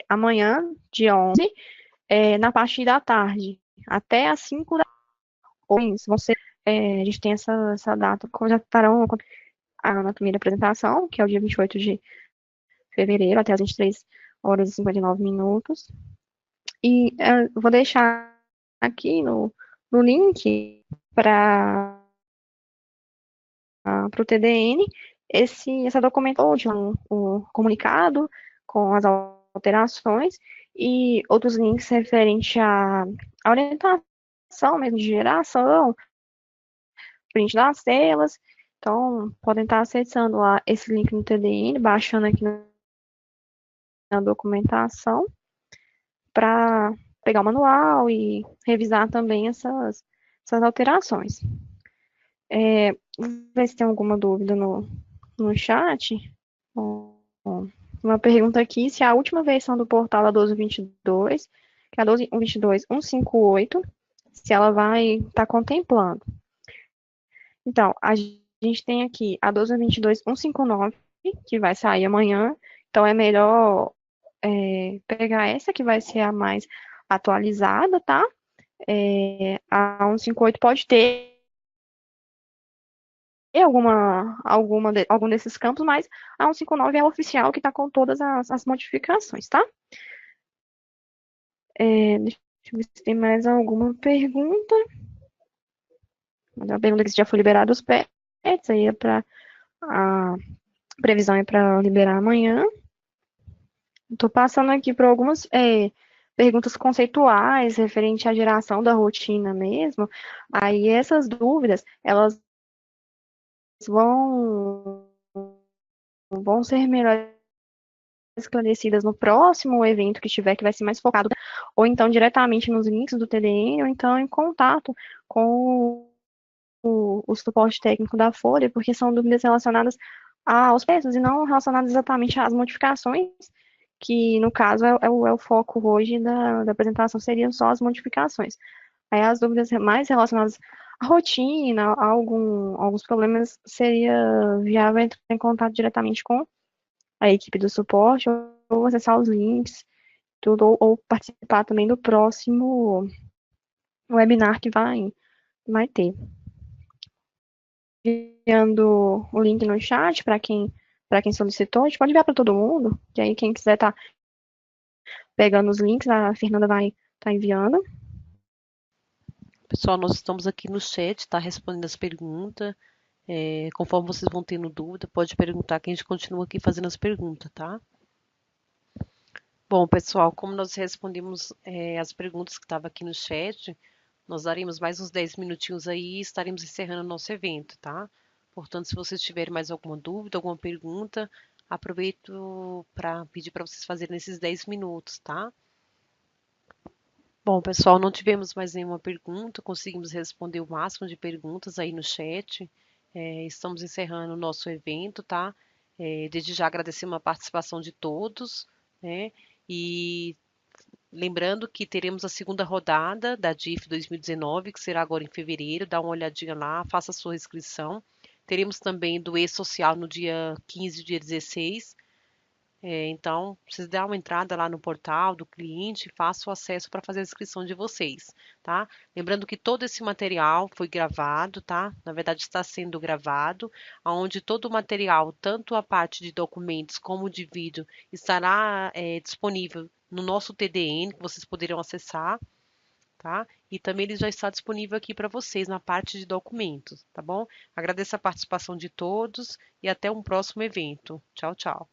amanhã, dia 11, na parte da tarde, até às 5 da tarde. A gente tem essa data, já estarão a anatomia da apresentação, que é o dia 28 de fevereiro, até às 23h59. E vou deixar aqui no link para o TDN essa documentação, o comunicado com as alterações e outros links referentes à orientação mesmo de geração, print das telas. Então, podem estar acessando lá esse link no TDN, baixando aqui a documentação para pegar o manual e revisar também essas alterações. Vou ver se tem alguma dúvida no chat. Uma pergunta aqui, se a última versão do portal da 1222, que é a 12.22.158, se ela vai estar contemplando. Então, a gente tem aqui a 12.22.159, que vai sair amanhã, então é melhor pegar essa, que vai ser a mais atualizada, tá? A 158 pode ter algum desses campos, mas a 159 é a oficial que está com todas as modificações, tá? Deixa eu ver se tem mais alguma pergunta. A pergunta que se já foi liberado os pets, aí a previsão é para liberar amanhã. Estou passando aqui por algumas perguntas conceituais referente à geração da rotina mesmo. Aí essas dúvidas, elas vão ser melhor esclarecidas no próximo evento que tiver, que vai ser mais focado, ou então diretamente nos links do TDN, ou então em contato com o suporte técnico da Folha, porque são dúvidas relacionadas aos preços e não relacionadas exatamente às modificações, que no caso é o foco hoje da apresentação, seriam só as modificações. Aí as dúvidas mais relacionadas à rotina, a alguns problemas, seria viável entrar em contato diretamente com a equipe do suporte, ou acessar os links, tudo, ou participar também do próximo webinar que vai ter. Enviando o link no chat para quem solicitou, a gente pode enviar para todo mundo, que aí quem quiser tá pegando os links, a Fernanda vai estar enviando. Pessoal, nós estamos aqui no chat, tá respondendo as perguntas. Conforme vocês vão tendo dúvida, pode perguntar que a gente continua aqui fazendo as perguntas, tá? Bom, pessoal, como nós respondemos as perguntas que estavam aqui no chat, nós daremos mais uns 10 minutinhos aí e estaremos encerrando o nosso evento, tá? Portanto, se vocês tiverem mais alguma dúvida, alguma pergunta, aproveito para pedir para vocês fazerem nesses 10 minutos, tá? Bom, pessoal, não tivemos mais nenhuma pergunta, conseguimos responder o máximo de perguntas aí no chat. Estamos encerrando o nosso evento, tá? Desde já agradecemos a participação de todos, né? E lembrando que teremos a segunda rodada da DIF 2019, que será agora em fevereiro. Dá uma olhadinha lá, faça a sua inscrição. Teremos também do E-Social no dia 15 e dia 16. Então, vocês dão uma entrada lá no portal do cliente, façam o acesso para fazer a inscrição de vocês, tá? Lembrando que todo esse material foi gravado, tá? Na verdade, está sendo gravado, onde todo o material, tanto a parte de documentos como de vídeo, estará disponível no nosso TDN, que vocês poderão acessar, tá? E também ele já está disponível aqui para vocês na parte de documentos, tá bom? Agradeço a participação de todos e até um próximo evento. Tchau, tchau.